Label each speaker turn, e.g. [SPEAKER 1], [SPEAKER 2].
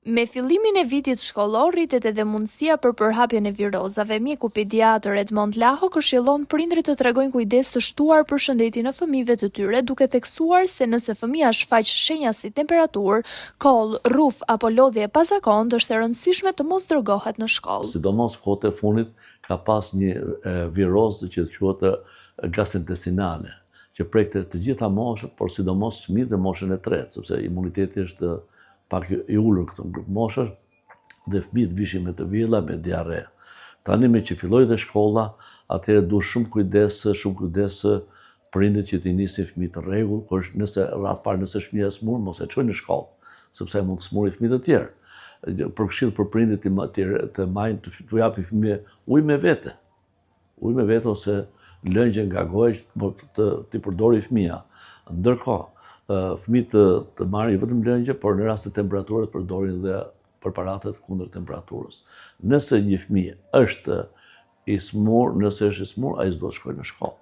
[SPEAKER 1] Me fillimin e vitit shkollor rritet edhe mundësia për përhapjen e virozave. Mjeku pediatër Edmond Laho këshillon prindrit të tregojnë kujdes të shtuar për shëndetin e fëmijëve të tyre, duke theksuar se nëse fëmia shfaq shenja si temperaturë, koll, rruf apo lodhje e pazakontë, është e rëndësishme të mos dërgohet në shkollë.
[SPEAKER 2] Sidomos kohët e fundit ka pas një virozë që quhet gastrointestinale, që prekte të gjitha moshat, por sidomos fëmijët e moshën e tretë, sepse imuniteti është pak i ulur këto grup moshash dhe fëmijët vishin me të vjella, me diare. Tani me që filloi dhe shkolla, atëherë duhet shumë kujdes prindërit që t'i nisin fëmijët të rregull, nëse radh parë nëse fëmia e smur, mos e çojnë në shkollë, sepse mund të smurë fëmijë të tjerë. Për këshill për prindërit të majnë të japin fëmijë ujë me vete. Ujë me vete ose lëngje nga goja që t'i përdori fëmia. Ndërkohë, fëmijët të marrin vetëm lëngje, por në rast të temperaturës përdorin dhe preparatet kundër temperaturës. Nëse një fëmijë është i smur, ai s'do të shkojë në shkollë.